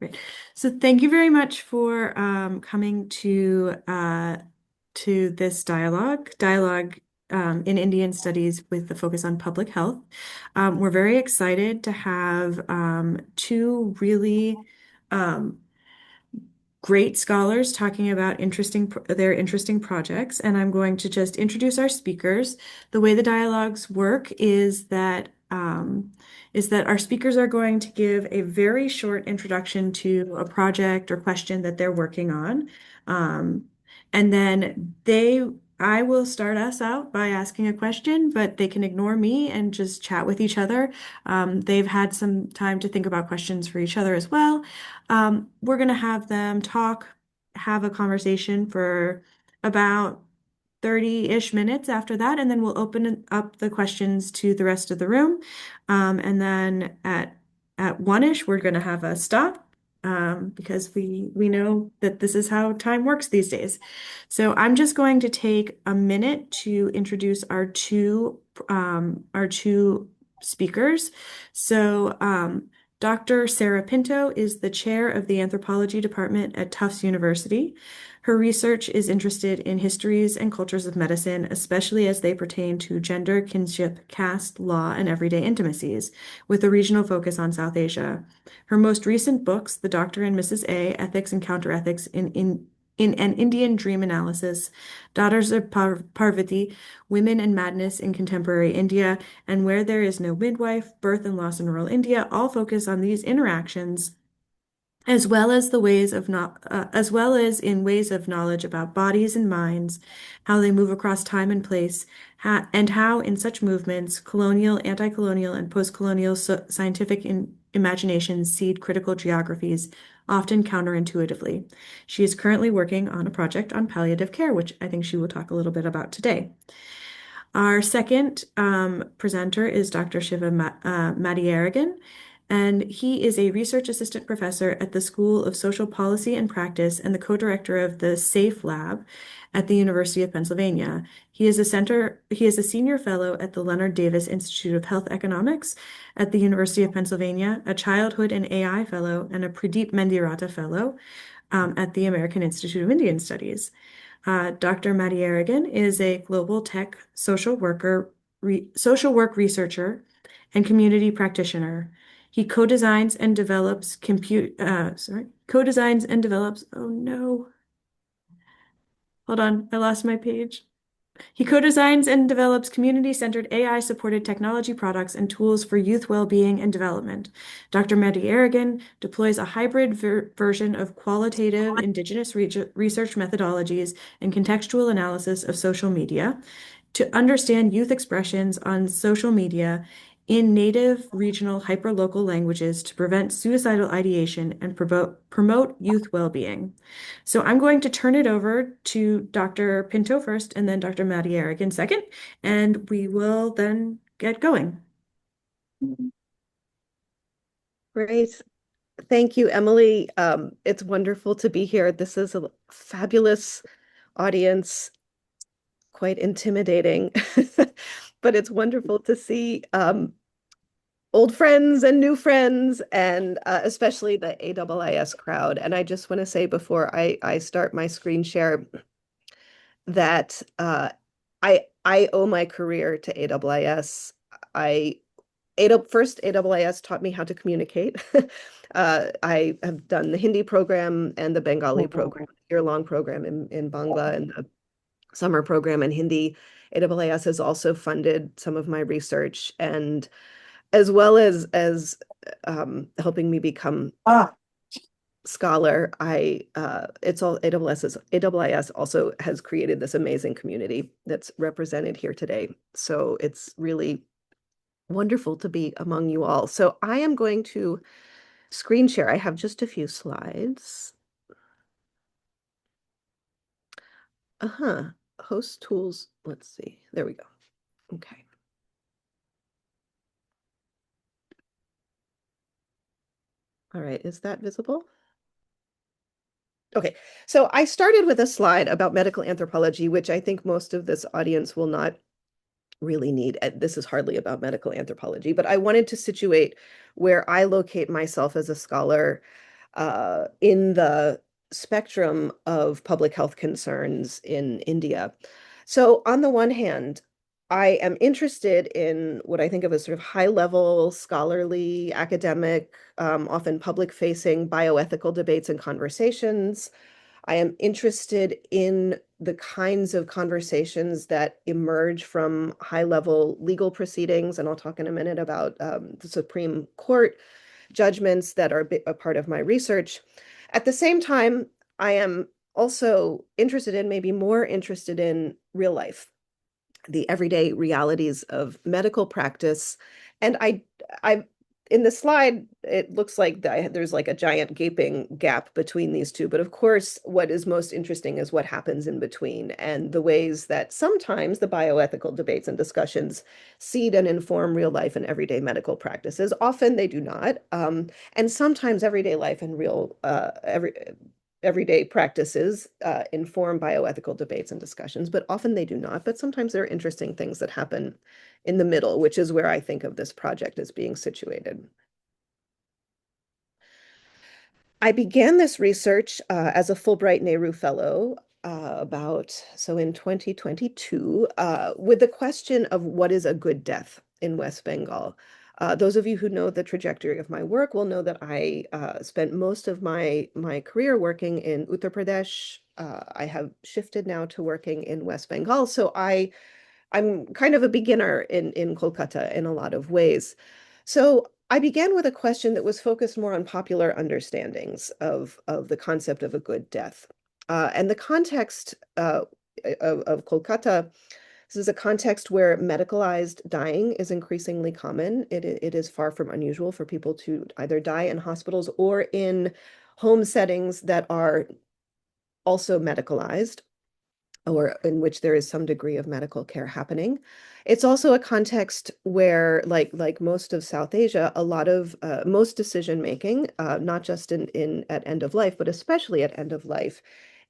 Great. So thank you very much for coming to this dialogue in Indian studies with the focus on public health. We're very excited to have two really um, great scholars talking about their interesting projects, and I'm going to just introduce our speakers. The way the dialogues work is that our speakers are going to give a very short introduction to a project or question that they're working on. Um, and then I will start us out by asking a question, but they can ignore me and just chat with each other. They've had some time to think about questions for each other as well. We're going to have them have a conversation for about 30-ish minutes after that, and then we'll open up the questions to the rest of the room. And then at one-ish, we're going to have a stop because we know that this is how time works these days. So I'm just going to take a minute to introduce our two speakers. So Dr. Sarah Pinto is the chair of the anthropology department at Tufts University. Her research is interested in histories and cultures of medicine, especially as they pertain to gender, kinship, caste, law, and everyday intimacies, with a regional focus on South Asia. Her most recent books, The Doctor and Mrs. A, Ethics and Counterethics in an Indian Dream Analysis, Daughters of Parvati, Women and Madness in Contemporary India, and Where There Is No Midwife, Birth and Loss in Rural India, all focus on these interactions as well as as well as in ways of knowledge about bodies and minds, how they move across time and place, and how in such movements, colonial, anti-colonial, and post-colonial scientific imaginations seed critical geographies, often counterintuitively. She is currently working on a project on palliative care, which I think she will talk a little bit about today. Our second presenter is Dr. Shiva Mathiyazhagan, and he is a research assistant professor at the School of Social Policy and Practice and the co-director of the SAFE Lab at the University of Pennsylvania. He is a senior fellow at the Leonard Davis Institute of Health Economics at the University of Pennsylvania, a childhood and AI fellow, and a Pradeep Mendirata fellow at the American Institute of Indian Studies. Dr. Mathiyazhagan is a global tech social work researcher and community practitioner. He co-designs and develops oh no, hold on, I lost my page. He co-designs and develops community-centered AI-supported technology products and tools for youth well-being and development. Dr. Mathiyazhagan deploys a hybrid version of qualitative indigenous research methodologies and contextual analysis of social media to understand youth expressions on social media in native regional hyperlocal languages to prevent suicidal ideation and promote youth well-being. So I'm going to turn it over to Dr. Pinto first and then Dr. Mathiyazhagan second, and we will then get going. Great. Thank you, Emily. It's wonderful to be here. This is a fabulous audience, quite intimidating, but it's wonderful to see old friends and new friends, and especially the AIIS crowd. And I just want to say before I start my screen share that I owe my career to AIIS. First, AIIS taught me how to communicate. I have done the Hindi program and the Bengali program, year-long program in Bangla and the summer program in Hindi. AIIS has also funded some of my research, and as well as helping me become scholar, it's all AIIS also has created this amazing community that's represented here today. So it's really wonderful to be among you all. So I am going to screen share. I have just a few slides. Host tools. Let's see. There we go. Okay. All right. Is that visible? Okay. So I started with a slide about medical anthropology, which I think most of this audience will not really need. This is hardly about medical anthropology, but I wanted to situate where I locate myself as a scholar in the spectrum of public health concerns in India. So on the one hand, I am interested in what I think of as sort of high-level, scholarly, academic, often public-facing bioethical debates and conversations. I am interested in the kinds of conversations that emerge from high-level legal proceedings, and I'll talk in a minute about the Supreme Court judgments that are a part of my research. At the same time, I am also interested in, maybe more interested in real life, the everyday realities of medical practice. And I, in the slide, it looks like there's like a giant gaping gap between these two. But of course, what is most interesting is what happens in between and the ways that sometimes the bioethical debates and discussions seed and inform real life and everyday medical practices. Often they do not. And sometimes everyday life and everyday practices inform bioethical debates and discussions, but often they do not. But sometimes there are interesting things that happen in the middle, which is where I think of this project as being situated. I began this research as a Fulbright Nehru Fellow so in 2022, with the question of what is a good death in West Bengal. Those of you who know the trajectory of my work will know that I spent most of my career working in Uttar Pradesh. I have shifted now to working in West Bengal, so I'm kind of a beginner in Kolkata in a lot of ways. So I began with a question that was focused more on popular understandings of the concept of a good death. And the context of Kolkata, this is a context where medicalized dying is increasingly common. It is far from unusual for people to either die in hospitals or in home settings that are also medicalized, or in which there is some degree of medical care happening. It's also a context where, like most of South Asia, a lot of most decision making, not just in at end of life, but especially at end of life,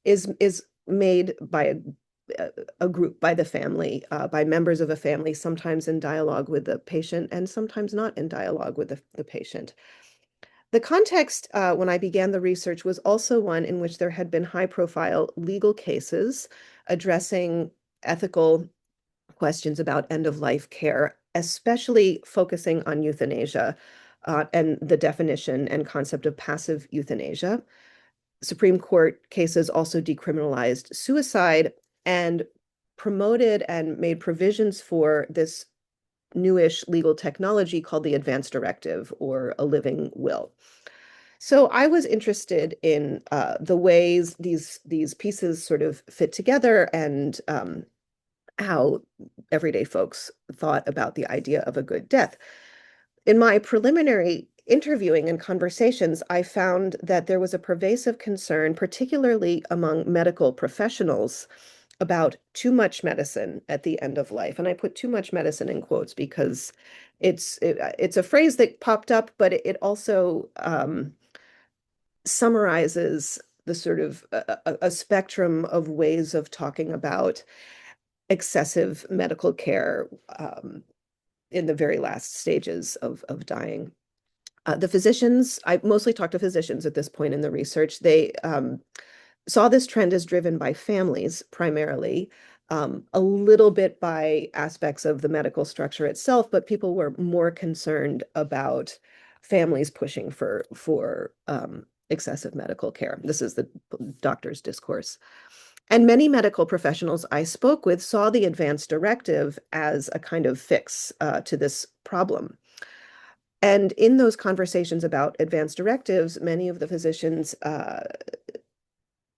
is made by a group, by the family, by members of a family, sometimes in dialogue with the patient and sometimes not in dialogue with the patient. The context when I began the research was also one in which there had been high-profile legal cases addressing ethical questions about end-of-life care, especially focusing on euthanasia and the definition and concept of passive euthanasia. Supreme Court cases also decriminalized suicide and promoted and made provisions for this newish legal technology called the advance directive, or a living will. So I was interested in the ways these pieces sort of fit together, and how everyday folks thought about the idea of a good death. In my preliminary interviewing and conversations, I found that there was a pervasive concern, particularly among medical professionals, about too much medicine at the end of life. And I put too much medicine in quotes because it's a phrase that popped up, but it also summarizes the sort of a spectrum of ways of talking about excessive medical care in the very last stages of dying. The physicians, I mostly talked to physicians at this point in the research. They saw this trend as driven by families primarily, a little bit by aspects of the medical structure itself, but people were more concerned about families pushing for excessive medical care. This is the doctor's discourse. And many medical professionals I spoke with saw the advance directive as a kind of fix to this problem. And in those conversations about advance directives, many of the physicians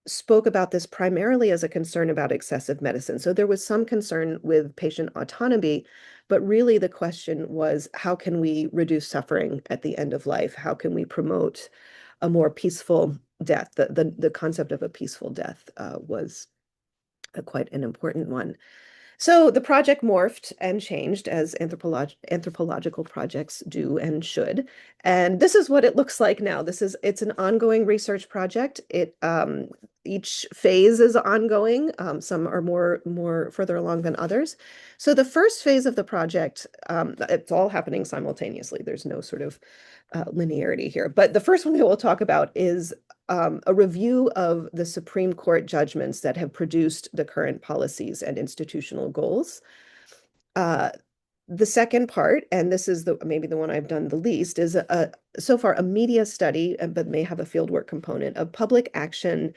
spoke about this primarily as a concern about excessive medicine. So there was some concern with patient autonomy, but really the question was, how can we reduce suffering at the end of life? How can we promote a more peaceful death? The concept of a peaceful death was quite an important one. So the project morphed and changed as anthropological projects do and should. And this is what it looks like now. It's an ongoing research project. each phase is ongoing. Some are more further along than others. So the first phase of the project, it's all happening simultaneously. There's no sort of linearity here. But the first one that we'll talk about is a review of the Supreme Court judgments that have produced the current policies and institutional goals. The second part, and this is maybe the one I've done the least, is so far a media study, but may have a fieldwork component of public action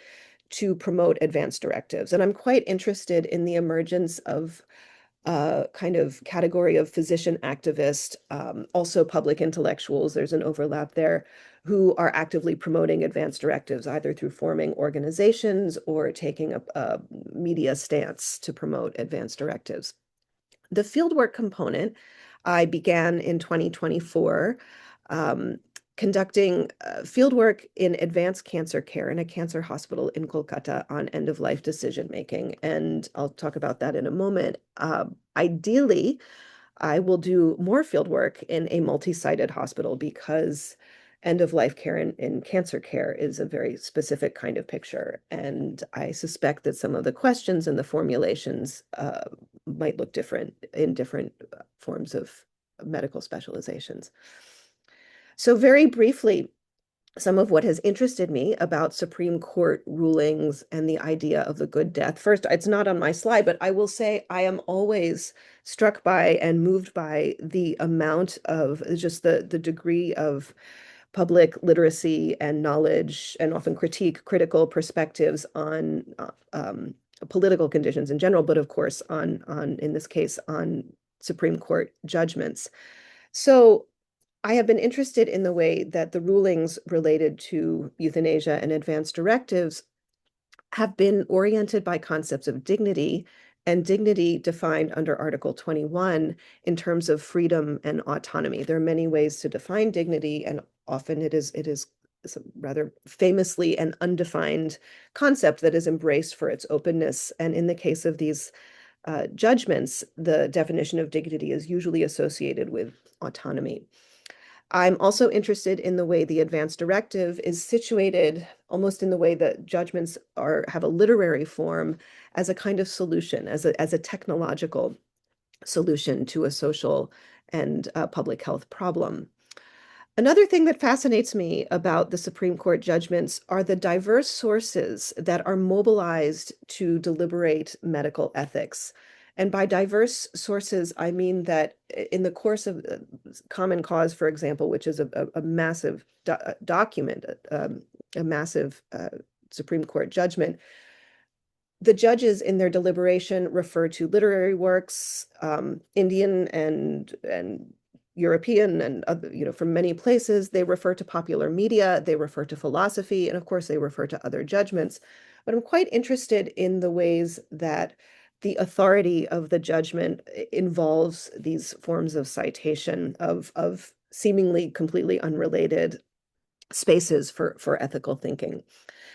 to promote advanced directives. And I'm quite interested in the emergence of kind of category of physician activist, also public intellectuals. There's an overlap there, who are actively promoting advanced directives, either through forming organizations or taking a media stance to promote advanced directives. The fieldwork component, I began in 2024, conducting fieldwork in advanced cancer care in a cancer hospital in Kolkata on end-of-life decision-making. And I'll talk about that in a moment. Ideally, I will do more fieldwork in a multi-sited hospital because end-of-life care in cancer care is a very specific kind of picture. And I suspect that some of the questions and the formulations might look different in different forms of medical specializations. So very briefly, some of what has interested me about Supreme Court rulings and the idea of the good death. First, it's not on my slide, but I will say I am always struck by and moved by the amount of just the degree of public literacy and knowledge, and often critical perspectives on political conditions in general, but of course on in this case on Supreme Court judgments. So I have been interested in the way that the rulings related to euthanasia and advanced directives have been oriented by concepts of dignity, and dignity defined under Article 21 in terms of freedom and autonomy. There are many ways to define dignity, and often it is rather famously an undefined concept that is embraced for its openness. And in the case of these judgments, the definition of dignity is usually associated with autonomy. I'm also interested in the way the advanced directive is situated almost in the way that judgments have a literary form as a kind of solution, as a technological solution to a social and public health problem. Another thing that fascinates me about the Supreme Court judgments are the diverse sources that are mobilized to deliberate medical ethics. And by diverse sources, I mean that in the course of Common Cause, for example, which is a massive document, a massive Supreme Court judgment, the judges in their deliberation refer to literary works, Indian and European and other, from many places. They refer to popular media, they refer to philosophy, and of course they refer to other judgments. But I'm quite interested in the ways that the authority of the judgment involves these forms of citation of seemingly completely unrelated spaces for ethical thinking.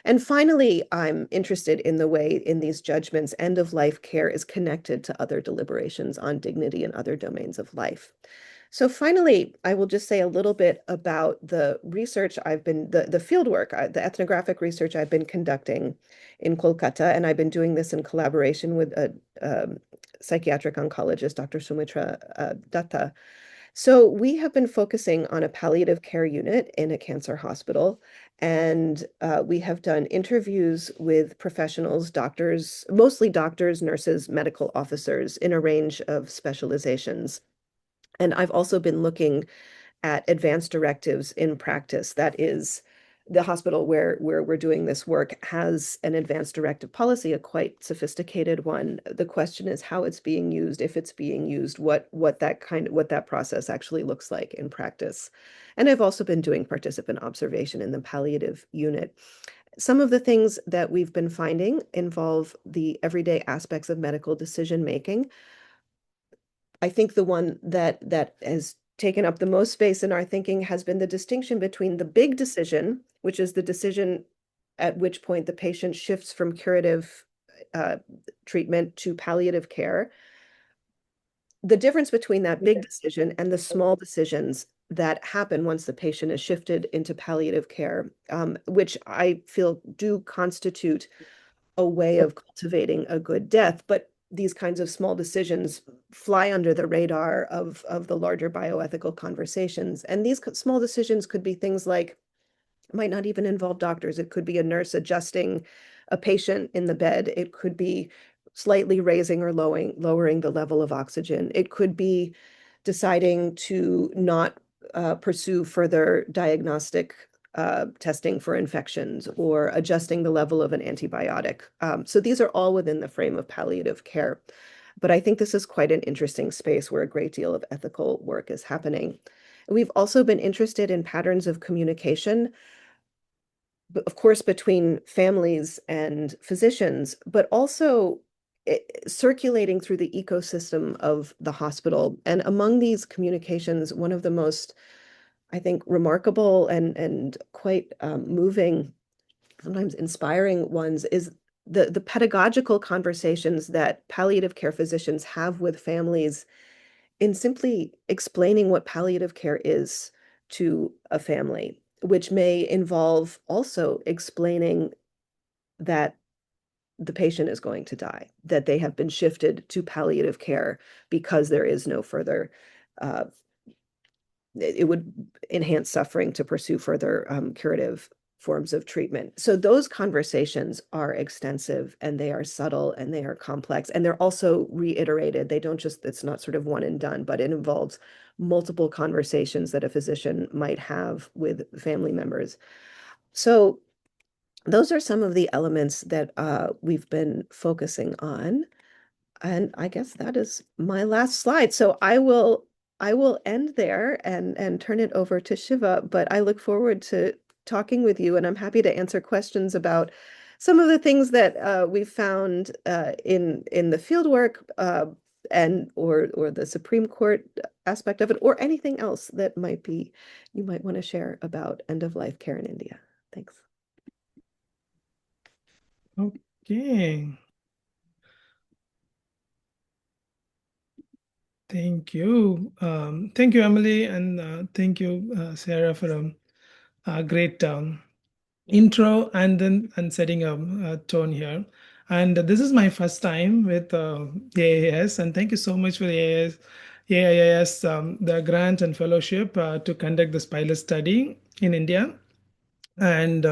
And finally, I'm interested in the way in these judgments, end-of-life care is connected to other deliberations on dignity and other domains of life. So finally, I will just say a little bit about the research the fieldwork, the ethnographic research I've been conducting in Kolkata, and I've been doing this in collaboration with a psychiatric oncologist, Dr. Sumitra Datta. So we have been focusing on a palliative care unit in a cancer hospital, and we have done interviews with professionals, doctors, mostly doctors, nurses, medical officers in a range of specializations. And I've also been looking at advanced directives in practice. That is, the hospital where we're doing this work has an advanced directive policy, a quite sophisticated one. The question is how it's being used, if it's being used, what that process actually looks like in practice. And I've also been doing participant observation in the palliative unit. Some of the things that we've been finding involve the everyday aspects of medical decision making. I think the one that has taken up the most space in our thinking has been the distinction between the big decision, which is the decision at which point the patient shifts from curative treatment to palliative care. The difference between that big decision and the small decisions that happen once the patient is shifted into palliative care, which I feel do constitute a way of cultivating a good death. But these kinds of small decisions fly under the radar of the larger bioethical conversations. And these small decisions could be things like, might not even involve doctors. It could be a nurse adjusting a patient in the bed. It could be slightly raising or lowering the level of oxygen. It could be deciding to not pursue further diagnostic testing for infections or adjusting the level of an antibiotic. So these are all within the frame of palliative care. But I think this is quite an interesting space where a great deal of ethical work is happening. We've also been interested in patterns of communication, of course, between families and physicians, but also circulating through the ecosystem of the hospital. And among these communications, one of the most, I think, remarkable and quite moving, sometimes inspiring ones is the pedagogical conversations that palliative care physicians have with families in simply explaining what palliative care is to a family, which may involve also explaining that the patient is going to die, that they have been shifted to palliative care because there is no further, uh, it would enhance suffering to pursue further curative forms of treatment. So those conversations are extensive and they are subtle and they are complex and they're also reiterated. They don't just, it's not sort of one and done, but it involves multiple conversations that a physician might have with family members. So those are some of the elements that we've been focusing on. And I guess that is my last slide. So I will end there and turn it over to Shiva, but I look forward to talking with you and I'm happy to answer questions about some of the things that we've found in the fieldwork and or the Supreme Court aspect of it, or anything else that might be you might want to share about end of life care in India. Thanks. Okay. Thank you. Thank you, Emily, and thank you, Sarah, for a great intro and then and setting a tone here. And this is my first time with AIIS, and thank you so much for the AIIS, the grant and fellowship to conduct this pilot study in India. And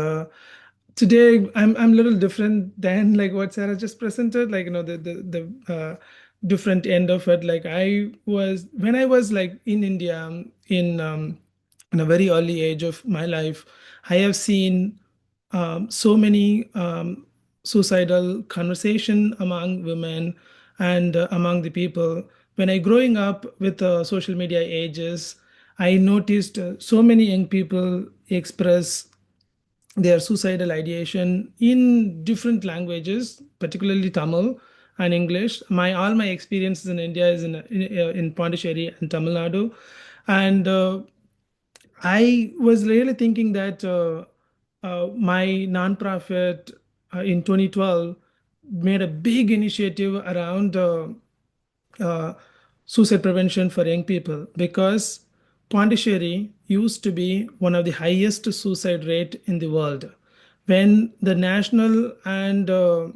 today I'm a little different than like what Sarah just presented, like the different end of it. Like I was when I was like in India in a very early age of my life, I have seen so many suicidal conversation among women and among the people. When I growing up with social media ages, I noticed so many young people express their suicidal ideation in different languages, particularly Tamil and English. My experiences in India is in Pondicherry and Tamil Nadu, and I was really thinking that my nonprofit in 2012 made a big initiative around uh, suicide prevention for young people because Pondicherry used to be one of the highest suicide rate in the world. When the national and uh,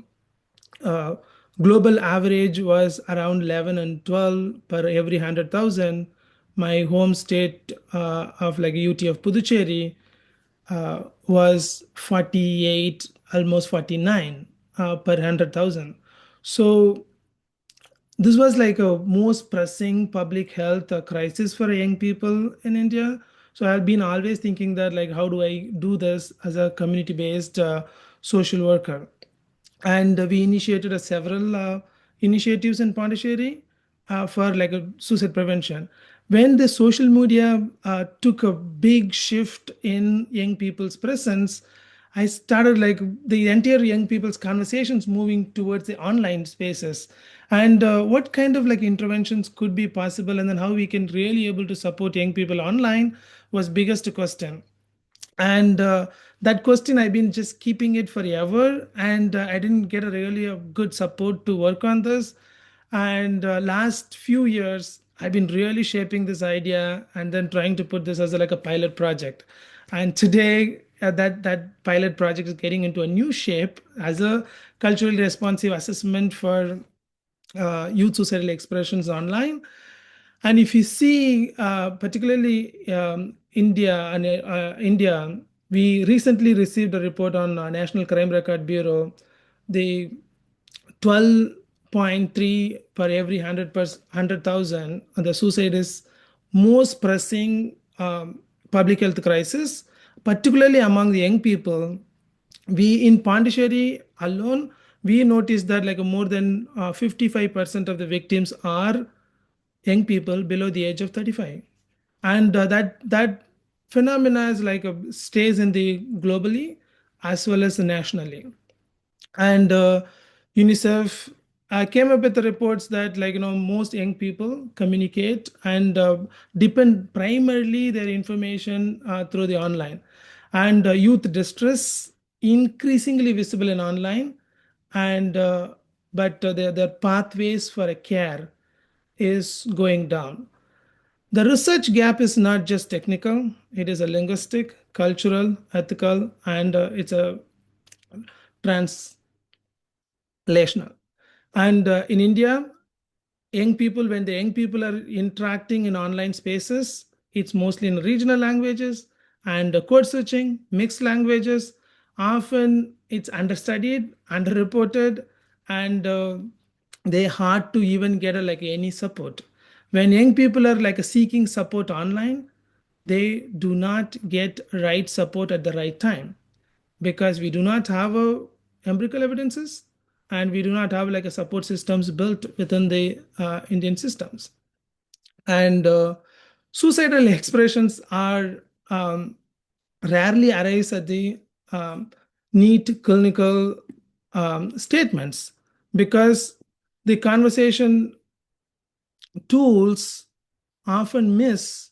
global average was around 11 and 12 per every 100,000, my home state of like UT of Puducherry was 48, almost 49 per 100,000. So this was like a most pressing public health crisis for young people in India. So I've been always thinking that like how do I do this as a community based social worker, and we initiated several initiatives in Pondicherry for like a suicide prevention. When the social media took a big shift in young people's presence, I started like the entire young people's conversations moving towards the online spaces, and what kind of like interventions could be possible, and then how we can really able to support young people online was biggest question. And that question I've been just keeping it forever, and I didn't get a really a good support to work on this. And last few years I've been really shaping this idea and then trying to put this as like a pilot project. And today, that pilot project is getting into a new shape as a culturally responsive assessment for youth suicidal expressions online. And if you see, particularly India, we recently received a report on National Crime Record Bureau. The 12.3 per every 100,000. The suicide is most pressing public health crisis, particularly among the young people. We in Pondicherry alone, we noticed that like more than 55% of the victims are young people below the age of 35, and that phenomena is like stays in the globally as well as nationally. And UNICEF came up with the reports that most young people communicate and depend primarily their information through the online, and youth distress increasingly visible in online, and but their pathways for a care is going down. The research gap is not just technical, it is a linguistic, cultural, ethical, and it's a translational. And in India, when the young people are interacting in online spaces, it's mostly in regional languages and code switching, mixed languages. Often it's understudied, underreported, and they hard to even get like any support. When young people are like seeking support online, they do not get right support at the right time because we do not have empirical evidences, and we do not have like a support systems built within the Indian systems. And suicidal expressions are rarely arise at the neat clinical statements, because the conversation tools often miss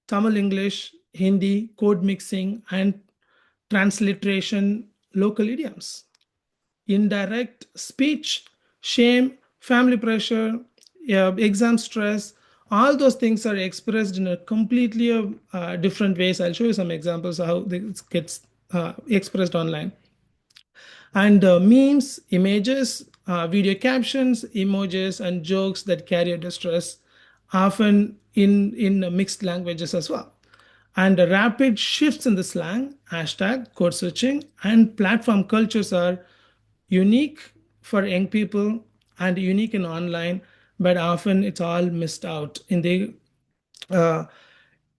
Tamil English, Hindi, code mixing, and transliteration local idioms. Indirect speech, shame, family pressure, exam stress, all those things are expressed in a completely different ways. I'll show you some examples of how this gets expressed online. And memes, images, video captions, emojis, and jokes that carry a distress, often in mixed languages as well. And the rapid shifts in the slang, hashtag, code switching, and platform cultures are unique for young people and unique in online, but often it's all missed out uh,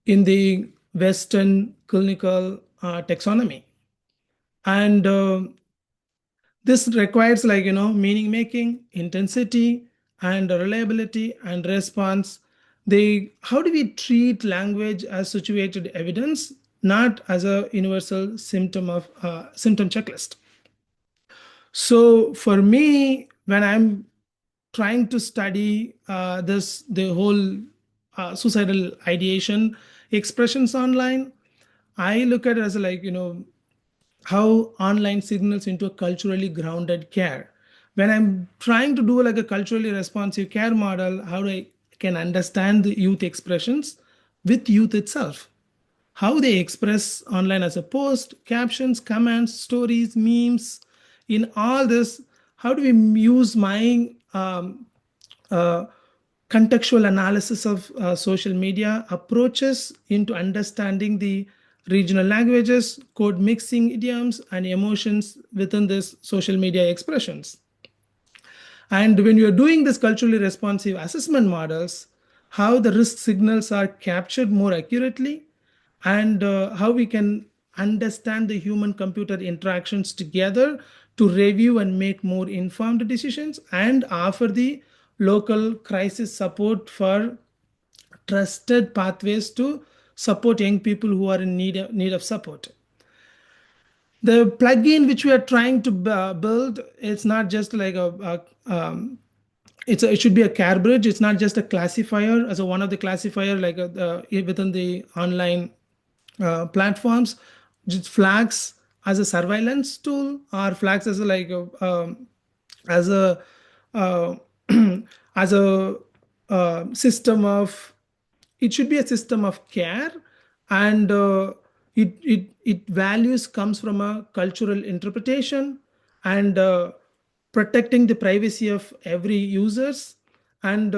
in the Western clinical taxonomy. And this requires meaning making, intensity, and reliability and response. They How do we treat language as situated evidence, not as a universal symptom checklist? So for me, when I'm trying to study the whole suicidal ideation expressions online, I look at it as how online signals into a culturally grounded care. When I'm trying to do like a culturally responsive care model, how I can understand the youth expressions with youth itself, how they express online as a post, captions, comments, stories, memes. In all this, how do we use my uh, contextual analysis of social media approaches into understanding the regional languages, code mixing idioms, and emotions within this social media expressions? And when you're doing this culturally responsive assessment models, how the risk signals are captured more accurately, and how we can understand the human computer interactions together to review and make more informed decisions and offer the local crisis support for trusted pathways to support young people who are in need of support. The plugin which we are trying to build, it's not just like it should be a care bridge. It's not just a classifier as a one of the classifier within the online platforms. Just flags as a surveillance tool, or flags as a uh, as a system of it should be a system of care, and it values comes from a cultural interpretation, and protecting the privacy of every users, and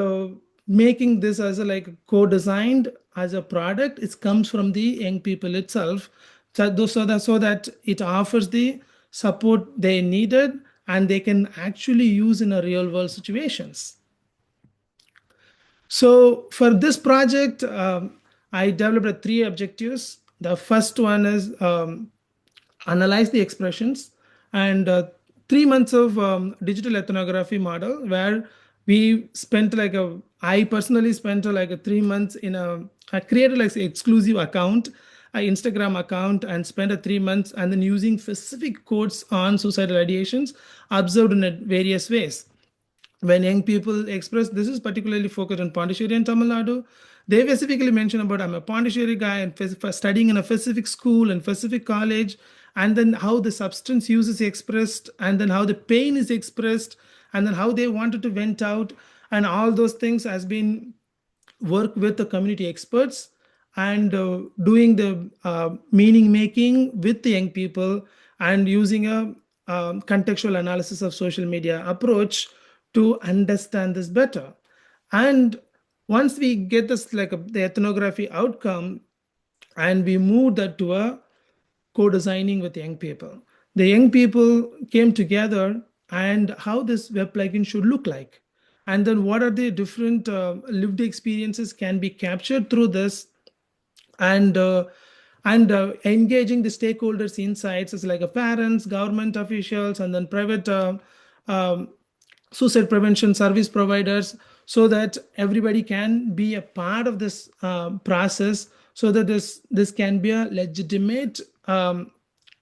making this as a like co-designed as a product. It comes from the young people itself, so that it offers the support they needed and they can actually use in a real world situations. So for this project, I developed three objectives. The first one is analyze the expressions, and 3 months of digital ethnography model, where we spent like a I personally spent like a 3 months in a I created like an exclusive account, an Instagram account, and spent a 3 months and then using specific codes on suicidal ideations observed in various ways. When young people express, this is particularly focused on Pondicherry and Tamil Nadu. They specifically mention about I'm a Pondicherry guy and studying in a specific school and specific college, and then how the substance use is expressed, and then how the pain is expressed, and then how they wanted to vent out, and all those things has been work with the community experts, and doing the meaning making with the young people, and using a contextual analysis of social media approach to understand this better. And once we get this like the ethnography outcome, and we move that to a co-designing with young people, the young people came together and how this web plugin should look like, and then what are the different lived experiences can be captured through this, and engaging the stakeholders insights as like a parents, government officials, and then private um, suicide prevention service providers, so that everybody can be a part of this process, so that this can be a legitimate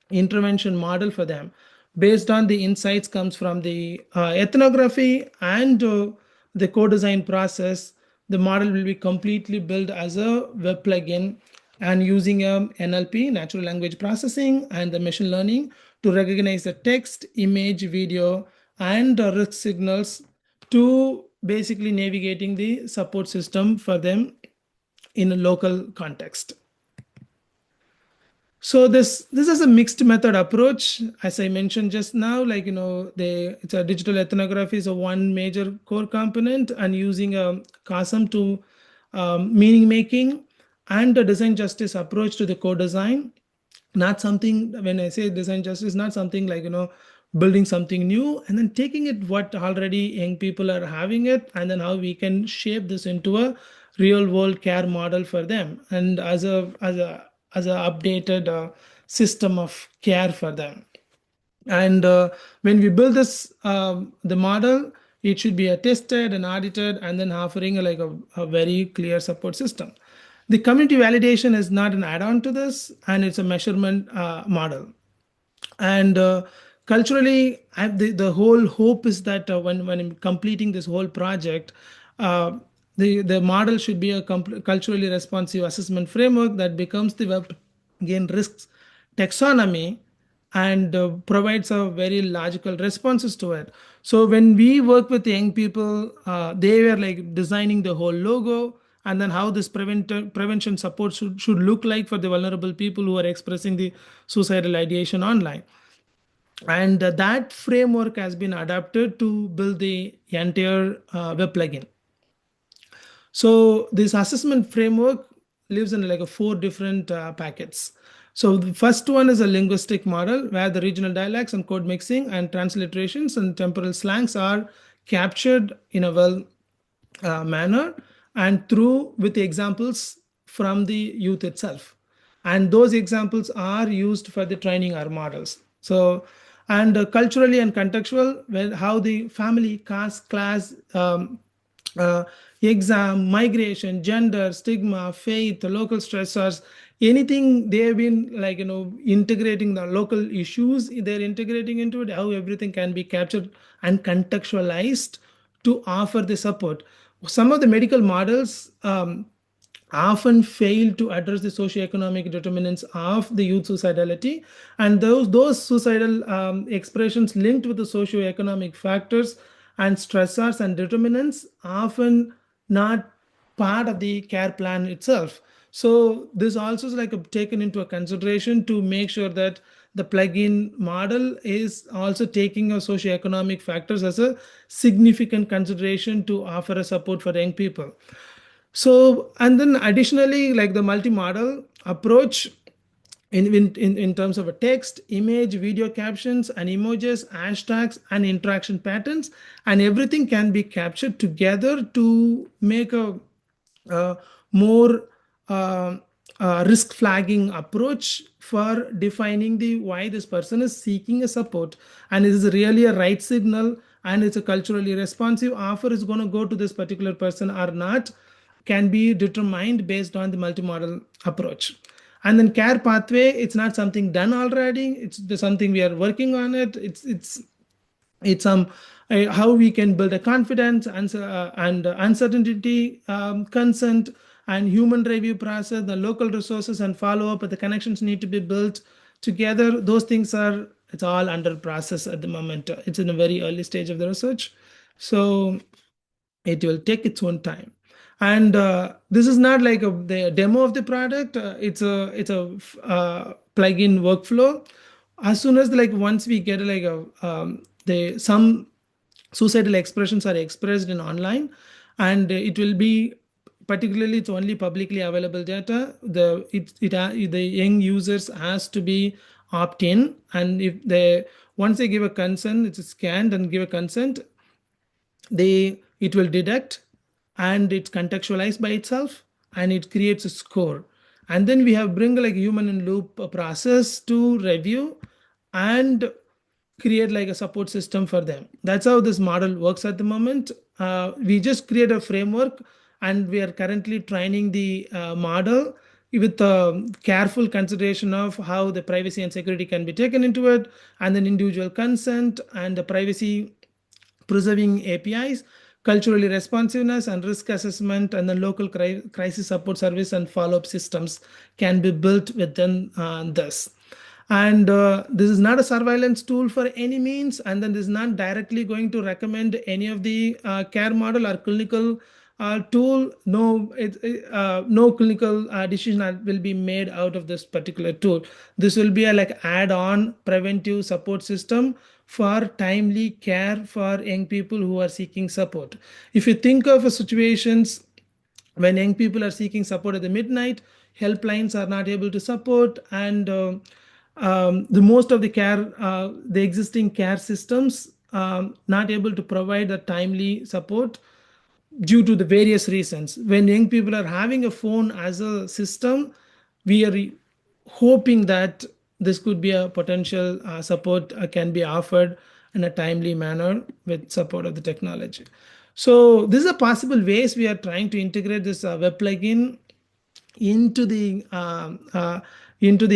intervention model for them based on the insights comes from the ethnography, and the co-design process. The model will be completely built as a web plugin, and using NLP, natural language processing, and the machine learning to recognize the text, image, video, and risk signals, to basically navigating the support system for them in a local context. So this is a mixed method approach, as I mentioned just now. Like it's a digital ethnography is a one major core component, and using a CASM to meaning making, and a design justice approach to the co-design. Not something, when I say design justice, not something like building something new and then taking it what already young people are having it, and then how we can shape this into a real world care model for them, and as a updated system of care for them. And when we build this the model, it should be tested and audited, and then offering a very clear support system. The community validation is not an add-on to this, and it's a measurement model. And culturally, the whole hope is that when I'm completing this whole project, uh, the model should be a culturally responsive assessment framework that becomes the web gain risks taxonomy, and provides a very logical responses to it. So when we work with young people, they were like designing the whole logo, and then how this prevention support should look like for the vulnerable people who are expressing the suicidal ideation online. And that framework has been adapted to build the entire web plugin. So this assessment framework lives in like a four different packets. So the first one is a linguistic model where the regional dialects and code mixing and transliterations and temporal slangs are captured in a well manner, and through with the examples from the youth itself. And those examples are used for the training our models. So, and culturally and contextual, where how the family, caste, class, uh, exam, migration, gender, stigma, faith, local stressors, anything they have been like integrating the local issues, they're integrating into it, how everything can be captured and contextualized to offer the support. Some of the medical models often fail to address the socioeconomic determinants of the youth suicidality, and those suicidal expressions linked with the socioeconomic factors and stressors and determinants often not part of the care plan itself. So this also is like taken into a consideration to make sure that the plug-in model is also taking a socioeconomic factors as a significant consideration to offer a support for young people. So, and then additionally, like the multi-model approach in terms of a text, image, video captions, and emojis, hashtags, and interaction patterns, and everything can be captured together to make a more uh, risk flagging approach for defining the why this person is seeking a support, and is really a right signal, and it's a culturally responsive offer is going to go to this particular person or not, can be determined based on the multimodal approach. And then care pathway, it's not something done already, it's something we are working on it. It's how we can build a confidence and uncertainty, consent, and human review process, the local resources and follow up, the connections need to be built together. Those things are, it's all under process at the moment. It's in a very early stage of the research, so it will take its own time. And this is not like the demo of the product. It's a plugin workflow. As soon as like once we get like a the some suicidal expressions are expressed in online, and it will be, particularly it's only publicly available data, the young users has to be opt in, and if they, once they give a consent, it's scanned and give a consent, they, it will detect, and it's contextualized by itself, and it creates a score. And then we have bring like human in loop process to review and create like a support system for them. That's how this model works at the moment. We just create a framework, and we are currently training the model with careful consideration of how the privacy and security can be taken into it, and then individual consent and the privacy preserving APIs, culturally responsiveness and risk assessment, and the local crisis support service and follow-up systems can be built within this. And this is not a surveillance tool for any means, and then this is not directly going to recommend any of the care model or clinical tool. No, no clinical decision will be made out of this particular tool. This will be a like add-on preventive support system for timely care for young people who are seeking support. If you think of situations when young people are seeking support at the midnight, helplines are not able to support, and the most of the care, the existing care systems, not able to provide a timely support due to the various reasons. When young people are having a phone as a system, we are hoping that this could be a potential support can be offered in a timely manner with support of the technology. So this is a possible ways we are trying to integrate this web plugin into the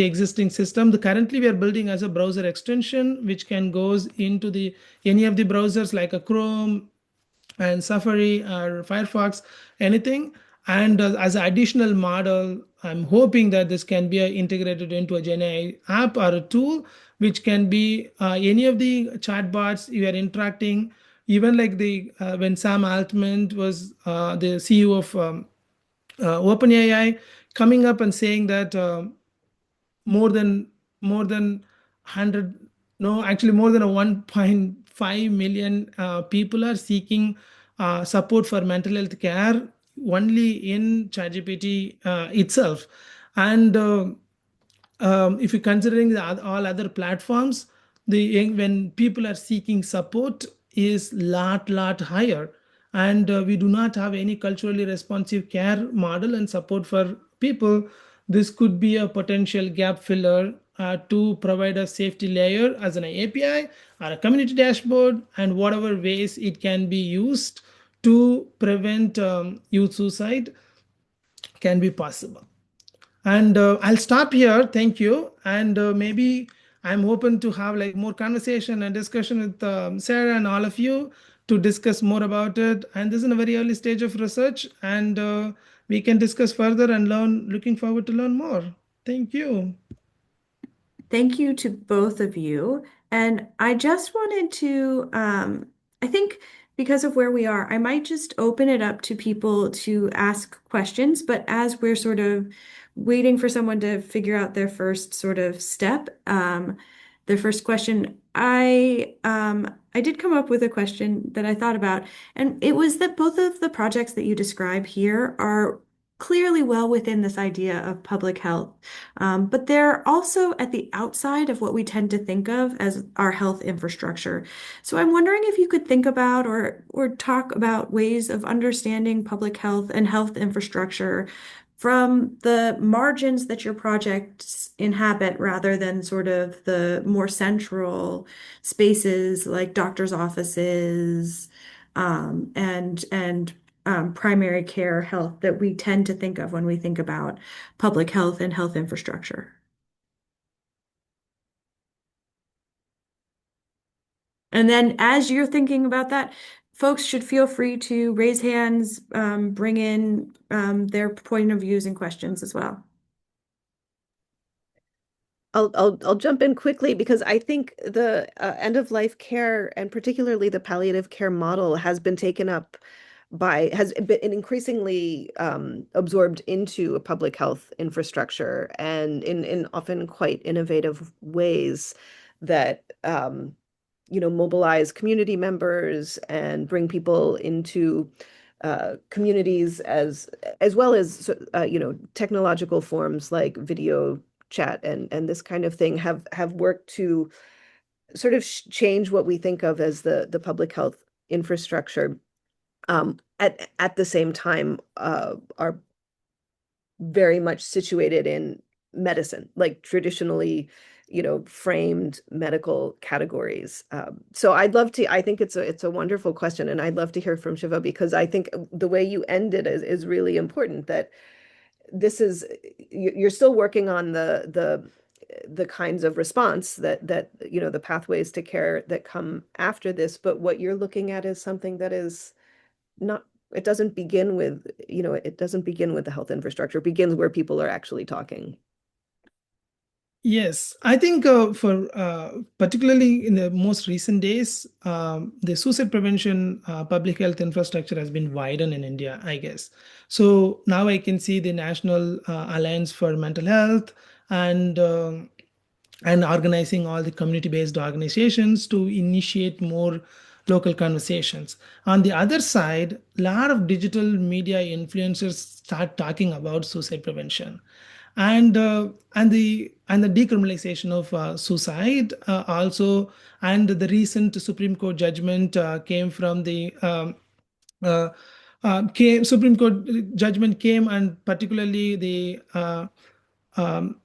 existing system. Currently we are building as a browser extension which can goes into the any of the browsers like a Chrome and Safari or Firefox, anything. And as an additional model, I'm hoping that this can be integrated into a GenAI app or a tool, which can be any of the chatbots you are interacting. Even like the when Sam Altman was the CEO of OpenAI, coming up and saying that more than 100, no, actually more than a 1.5 million people are seeking support for mental health care only in ChatGPT itself. And if you're considering all other platforms, when people are seeking support is lot higher, and we do not have any culturally responsive care model and support for people. This could be a potential gap filler to provide a safety layer as an API or a community dashboard, and whatever ways it can be used to prevent youth suicide can be possible. And I'll stop here. Thank you. And maybe I'm open to have like more conversation and discussion with Sarah and all of you to discuss more about it. And this is in a very early stage of research, and we can discuss further and learn. Looking forward to learn more. Thank you. Thank you to both of you. And I just wanted to, I think because of where we are, I might just open it up to people to ask questions, but as we're sort of waiting for someone to figure out their first sort of step, their first question, I did come up with a question that I thought about, and it was that both of the projects that you describe here are clearly well within this idea of public health. But they're also at the outside of what we tend to think of as our health infrastructure. So I'm wondering if you could think about or talk about ways of understanding public health and health infrastructure from the margins that your projects inhabit rather than sort of the more central spaces like doctors' offices, and primary care health that we tend to think of when we think about public health and health infrastructure. And then as you're thinking about that, folks should feel free to raise hands, bring in their point of views and questions as well. I'll jump in quickly because I think the end of life care and particularly the palliative care model has been taken up has been increasingly absorbed into a public health infrastructure and in often quite innovative ways that mobilize community members and bring people into communities as well as technological forms like video chat and this kind of thing have worked to sort of change what we think of as the public health infrastructure. At the same time, are very much situated in medicine, like traditionally, framed medical categories. So I think it's a wonderful question, and I'd love to hear from Shiva because I think the way you end it is really important, that this is, you're still working on the kinds of response that the pathways to care that come after this, but what you're looking at is something that is not, it doesn't begin with, it doesn't begin with the health infrastructure. It begins where people are actually talking. Yes, I think for particularly in the most recent days, the suicide prevention public health infrastructure has been widened in India, I guess. So now I can see the National Alliance for Mental Health and and organizing all the community-based organizations to initiate more local conversations. On the other side, a lot of digital media influencers start talking about suicide prevention and the decriminalization of suicide also, and the recent Supreme Court judgment came from the uh, Supreme Court judgment came, and particularly um,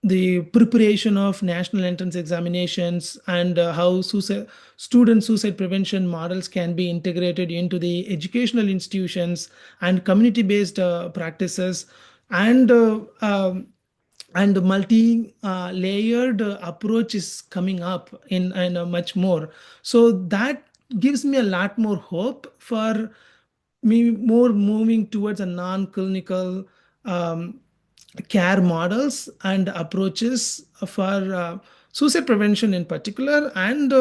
the preparation of national entrance examinations and how student suicide prevention models can be integrated into the educational institutions and community-based practices and and multi-layered approach is coming up in much more. So that gives me a lot more hope for me more moving towards a non-clinical um, care models and approaches for suicide prevention in particular, and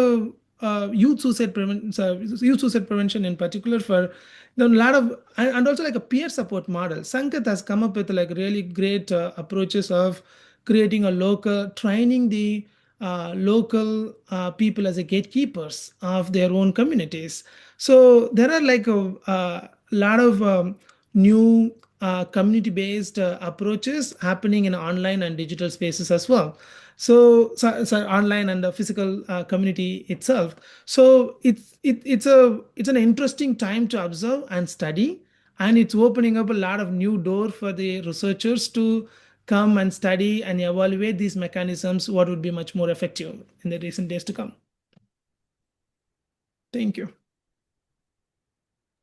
youth suicide prevention in particular, for a lot of, and also like a peer support model. Sankat has come up with like really great approaches of creating a local, training the local people as a gatekeepers of their own communities. So there are like a lot of new community-based approaches happening in online and digital spaces as well. So online and the physical community itself. So it's an interesting time to observe and study, and it's opening up a lot of new door for the researchers to come and study and evaluate these mechanisms, what would be much more effective in the recent days to come. Thank you.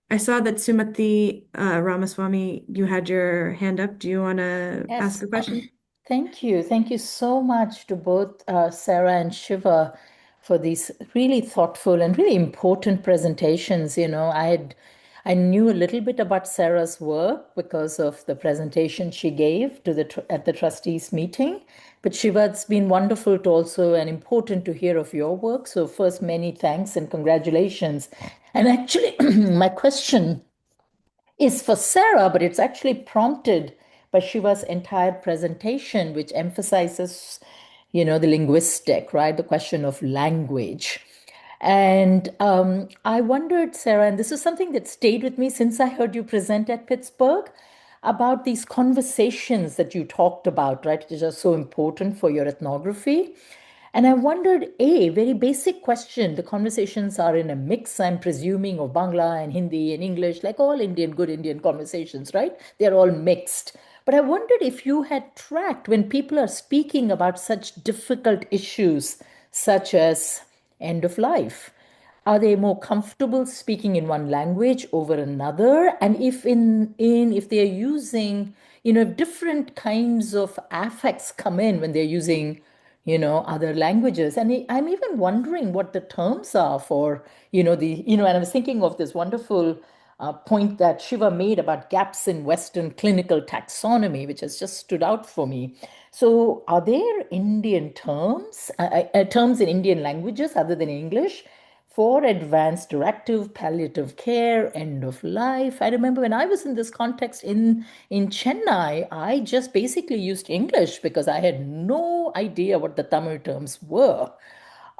I saw that Sumati Ramaswamy, you had your hand up. Do you want to ask Yes. a question? Thank you. Thank you so much to both Sarah and Shiva for these really thoughtful and really important presentations. I knew a little bit about Sarah's work because of the presentation she gave to at the trustees meeting. But Shiva, it's been wonderful to also and important to hear of your work. So first, many thanks and congratulations. And actually, my question is for Sarah, but it's actually prompted by Shiva's entire presentation, which emphasizes, the linguistic, right? The question of language. And I wondered, Sarah, and this is something that stayed with me since I heard you present at Pittsburgh, about these conversations that you talked about, right, which are so important for your ethnography. And I wondered, a very basic question. The conversations are in a mix, I'm presuming, of Bangla and Hindi and English, like all good Indian conversations, right? They're all mixed. But I wondered if you had tracked when people are speaking about such difficult issues, such as end of life. Are they more comfortable speaking in one language over another? And if they are using, different kinds of affects come in when they're using, other languages. And I'm even wondering what the terms are for, and I was thinking of this wonderful point that Shiva made about gaps in Western clinical taxonomy, which has just stood out for me. So, are there Indian terms in Indian languages other than English for advanced directive palliative care, end of life? I remember when I was in this context in Chennai, I just basically used English because I had no idea what the Tamil terms were.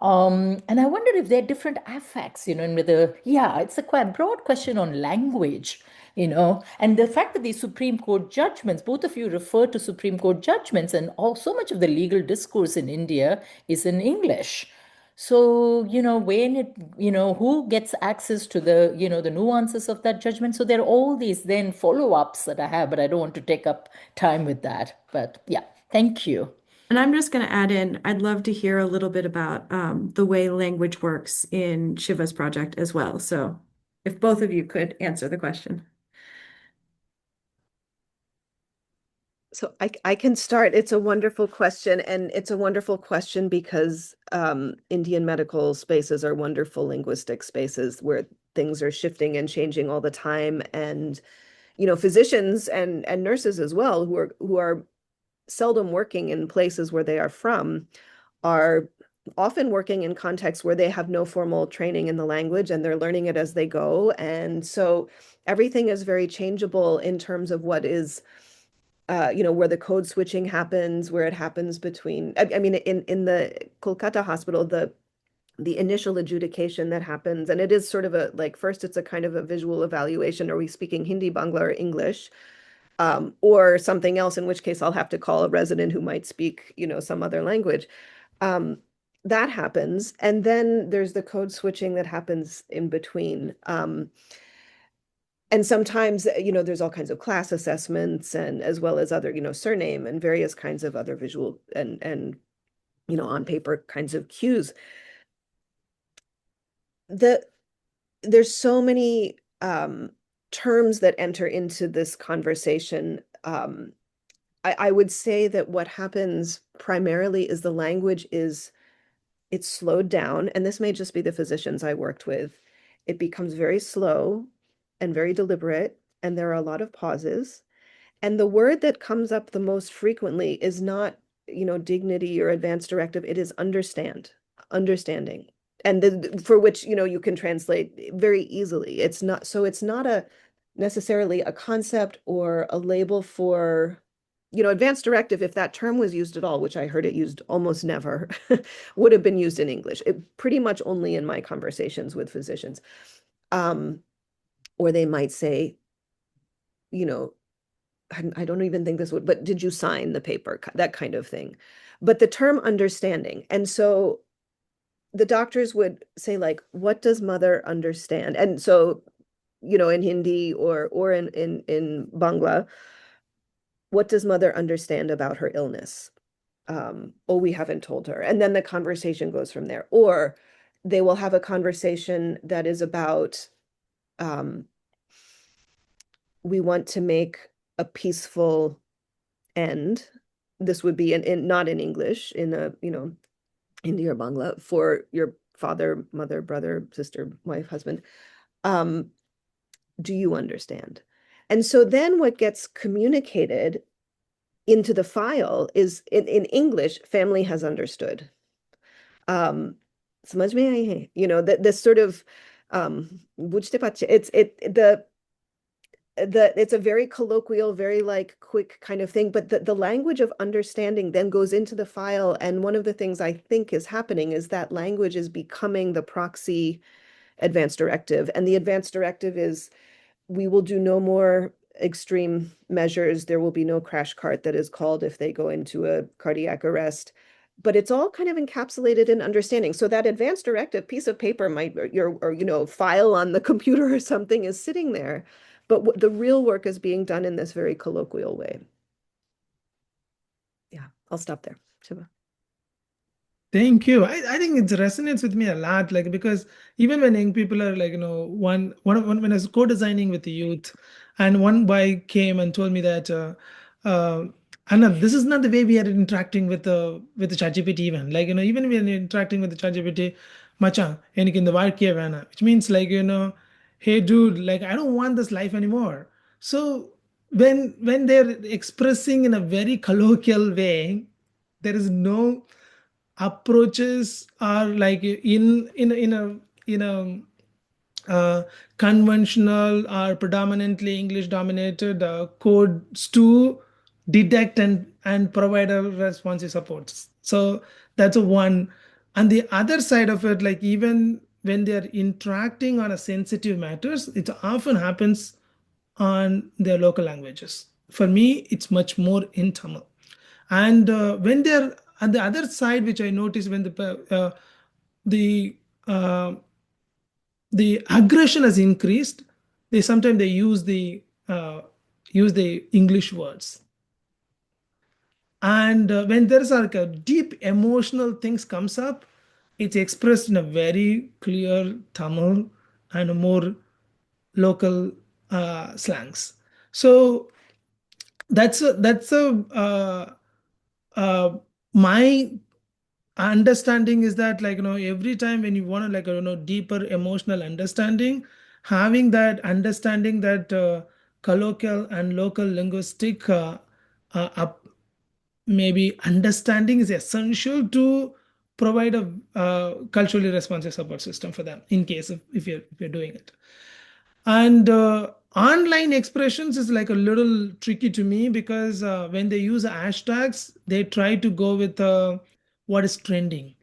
And I wonder if there are different affects, and whether, yeah, it's a quite broad question on language, and the fact that these Supreme Court judgments, both of you refer to Supreme Court judgments, and all so much of the legal discourse in India is in English. So, when who gets access to the nuances of that judgment? So there are all these then follow-ups that I have, but I don't want to take up time with that. But yeah, thank you. And I'm just going to add in, I'd love to hear a little bit about the way language works in Shiva's project as well. So if both of you could answer the question. So I can start. It's a wonderful question, and it's a wonderful question because Indian medical spaces are wonderful linguistic spaces where things are shifting and changing all the time. And, physicians and nurses as well, who are seldom working in places where they are from, are often working in contexts where they have no formal training in the language and they're learning it as they go. And so everything is very changeable in terms of what is where the code switching happens, where it happens between, I mean, in the Kolkata hospital, the initial adjudication that happens, and it is sort of first it's a kind of a visual evaluation. Are we speaking Hindi, Bangla, or English? Or something else, in which case I'll have to call a resident who might speak, some other language. That happens. And then there's the code switching that happens in between. And sometimes, there's all kinds of class assessments and as well as other, surname and various kinds of other visual and on paper kinds of cues. There's so many terms that enter into this conversation. I would say that what happens primarily is the language it's slowed down, and this may just be the physicians I worked with. It becomes very slow and very deliberate, and there are a lot of pauses. And the word that comes up the most frequently is not, dignity or advanced directive. It is understanding. And for which, you can translate very easily. It's not necessarily a concept or a label for, advanced directive, if that term was used at all, which I heard it used almost never, would have been used in English. Pretty much only in my conversations with physicians. Or they might say, I don't even think this would, but did you sign the paper? That kind of thing. But the term understanding. And so the doctors would say, like, what does mother understand? And so, in Hindi or in Bangla, what does mother understand about her illness? Oh, we haven't told her. And then the conversation goes from there. Or they will have a conversation that is about, we want to make a peaceful end. This would be not in English, in a, Hindi or Bangla, for your father, mother, brother, sister, wife, husband. Do you understand? And so then what gets communicated into the file is in English, family has understood. समझ में आई है? You know, this sort of बुझते पाরছে, it's a very colloquial, very like quick kind of thing, but the language of understanding then goes into the file. And one of the things I think is happening is that language is becoming the proxy advanced directive. And the advanced directive is we will do no more extreme measures. There will be no crash cart that is called if they go into a cardiac arrest. But it's all kind of encapsulated in understanding. So that advanced directive piece of paper might, or you know, file on the computer or something is sitting there. But the real work is being done in this very colloquial way. Yeah, I'll stop there. Shiva. Thank you. I think it resonates with me a lot, like because even when young people are like, when I was co-designing with the youth, and one boy came and told me that, Anna, this is not the way we are interacting with the ChatGPT even. Like, even when you're interacting with the ChatGPT, macha, எனக்கு இந்த வாழ்க்கையே வேணாம், which means like, hey dude, like I don't want this life anymore. So when they're expressing in a very colloquial way, there is no approaches are like in a conventional or predominantly English dominated codes to detect and provide a responsive supports. So that's a one. And the other side of it, like even when they're interacting on a sensitive matters, it often happens on their local languages. For me, it's much more in Tamil. And when they're on the other side, which I noticed when the uh, the aggression has increased, they sometimes they use the English words. And when there's like a deep emotional things comes up, it's expressed in a very clear Tamil and a more local slangs. So that's my understanding is that like every time when you want to like deeper emotional understanding, having that understanding that colloquial and local linguistic up maybe understanding is essential to provide a culturally responsive support system for them in case of if you're doing it. And online expressions is like a little tricky to me because when they use hashtags, they try to go with what is trending.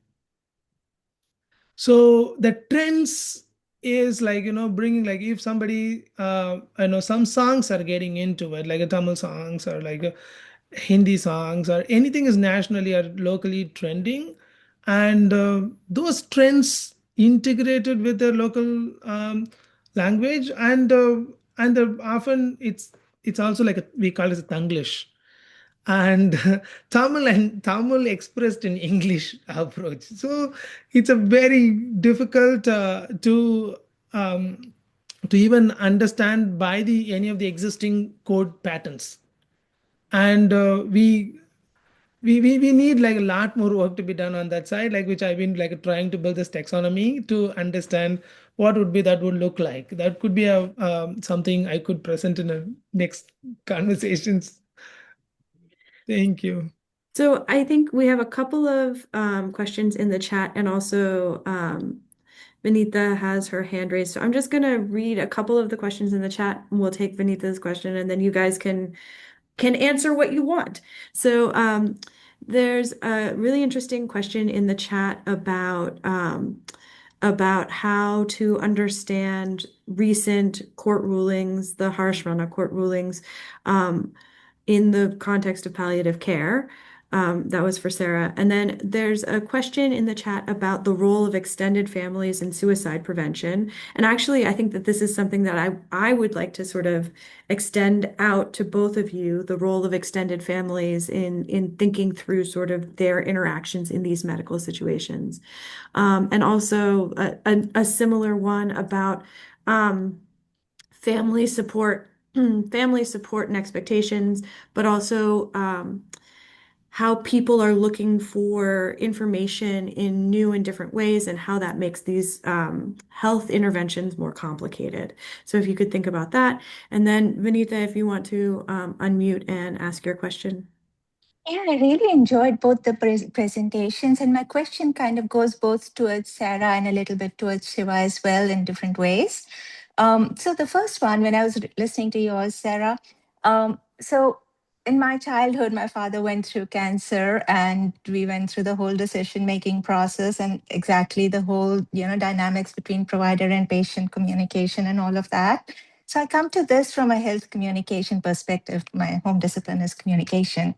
So the trends is like bringing like if somebody I know some songs are getting into it like a Tamil songs or like Hindi songs or anything is nationally or locally trending, and those trends integrated with their local language, and often it's also like we call it Tanglish and Tamil expressed in English approach. So it's a very difficult to even understand by the any of the existing code patterns, and we need like a lot more work to be done on that side, like which I've been like trying to build this taxonomy to understand what would be that would look like. That could be a something I could present in a next conversations. Thank you. So I think we have a couple of questions in the chat, and also Vinitha has her hand raised. So I'm just going to read a couple of the questions in the chat, and we'll take Vinitha's question, and then you guys can answer what you want. So there's a really interesting question in the chat about how to understand recent court rulings, the harsh run of court rulings, in the context of palliative care. That was for Sarah. And then there's a question in the chat about the role of extended families in suicide prevention. And actually, I think that this is something that I would like to sort of extend out to both of you, the role of extended families in thinking through sort of their interactions in these medical situations. And also a similar one about family support, family support and expectations, but also how people are looking for information in new and different ways and how that makes these health interventions more complicated. So if you could think about that. And then Vinita, if you want to unmute and ask your question. Yeah, I really enjoyed both the presentations, and my question kind of goes both towards Sarah and a little bit towards Shiva as well in different ways. So the first one, when I was listening to yours, Sarah, so in my childhood, my father went through cancer, and we went through the whole decision-making process and exactly the whole, dynamics between provider and patient communication and all of that. So I come to this from a health communication perspective. My home discipline is communication.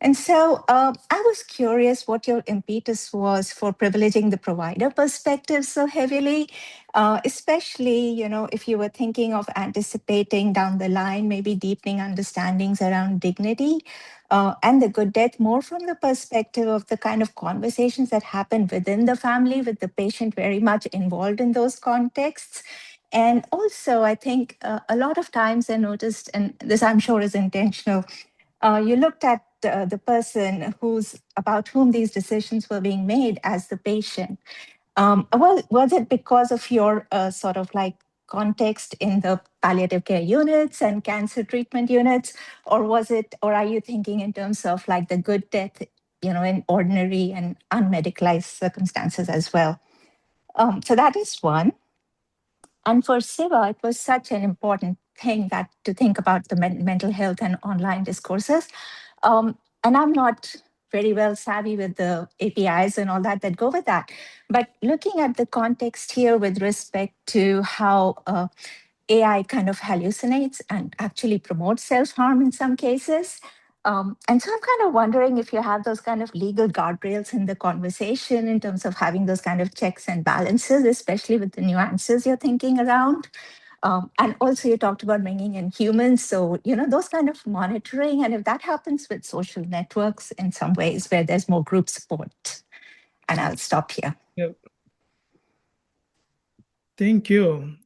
And so I was curious what your impetus was for privileging the provider perspective so heavily, especially, if you were thinking of anticipating down the line, maybe deepening understandings around dignity and the good death, more from the perspective of the kind of conversations that happen within the family, with the patient very much involved in those contexts. And also, I think a lot of times I noticed, and this I'm sure is intentional, you looked at the person about whom these decisions were being made as the patient. Was it because of your sort of like context in the palliative care units and cancer treatment units, or are you thinking in terms of like the good death, in ordinary and unmedicalized circumstances as well? So that is one. And for Siva, it was such an important thing that to think about the mental health and online discourses. And I'm not very well savvy with the APIs and all that go with that. But looking at the context here with respect to how AI kind of hallucinates and actually promotes self-harm in some cases. And so I'm kind of wondering if you have those kind of legal guardrails in the conversation in terms of having those kind of checks and balances, especially with the nuances you're thinking around. And also you talked about bringing in humans. So, those kind of monitoring, and if that happens with social networks in some ways where there's more group support. And I'll stop here. Yep. Thank you.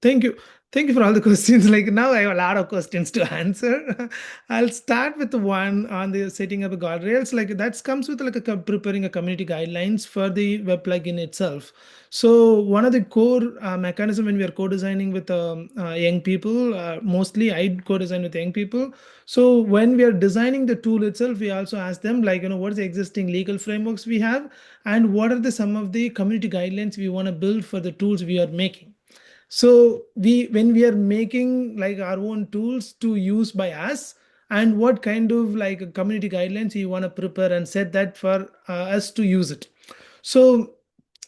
Thank you. Thank you for all the questions. Like now I have a lot of questions to answer. I'll start with the one on the setting up a guardrails. Like that comes with like preparing a community guidelines for the web plugin itself. So one of the core mechanism when we are co-designing with young people, mostly I co-design with young people. So when we are designing the tool itself, we also ask them like, what's the existing legal frameworks we have and what are some of the community guidelines we want to build for the tools we are making. So when we are making like our own tools to use by us, and what kind of like community guidelines you want to prepare and set that for us to use it. So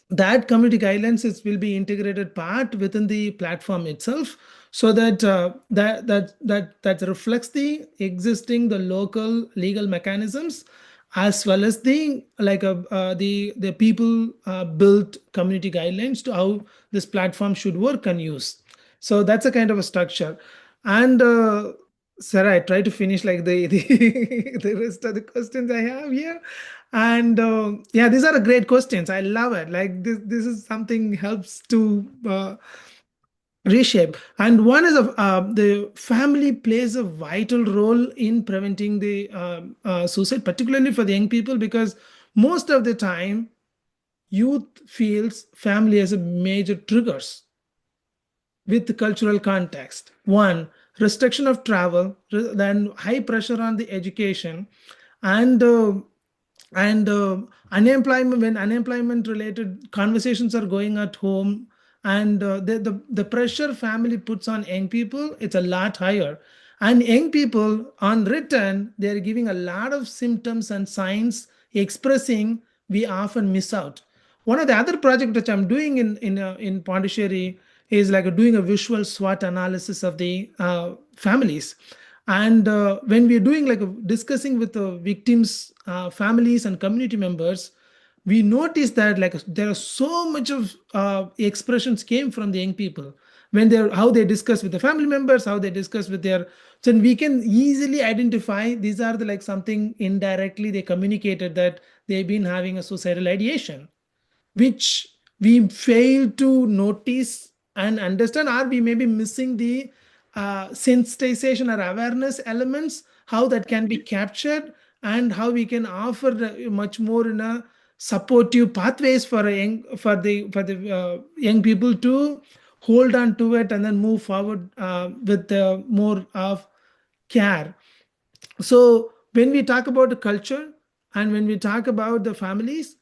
that community guidelines will be integrated part within the platform itself, so that that reflects the local legal mechanisms, as well as the people built community guidelines to how this platform should work and use. So that's a kind of a structure. And Sarah, I try to finish like the rest of the questions I have here. And yeah, these are great questions. I love it. Like this is something helps to reshape. And one is the family plays a vital role in preventing the suicide, particularly for the young people, because most of the time youth feels family as a major triggers with the cultural context. One, restriction of travel, then high pressure on the education, and unemployment, when unemployment related conversations are going at home, and the pressure family puts on young people, it's a lot higher. And young people on return, they're giving a lot of symptoms and signs expressing, we often miss out. One of the other projects which I'm doing in Pondicherry is like doing a visual SWOT analysis of the families. And when we're doing like discussing with the victims, families and community members, we notice that like there are so much of expressions came from the young people when they're how they discuss with the family members, how they discuss with their. So we can easily identify these are the like something indirectly they communicated that they've been having a suicidal ideation, which we fail to notice and understand, or we may be missing the sensitization or awareness elements, how that can be captured and how we can offer much more in a supportive pathways for the young people to hold on to it and then move forward with more of care. So when we talk about the culture and when we talk about the families,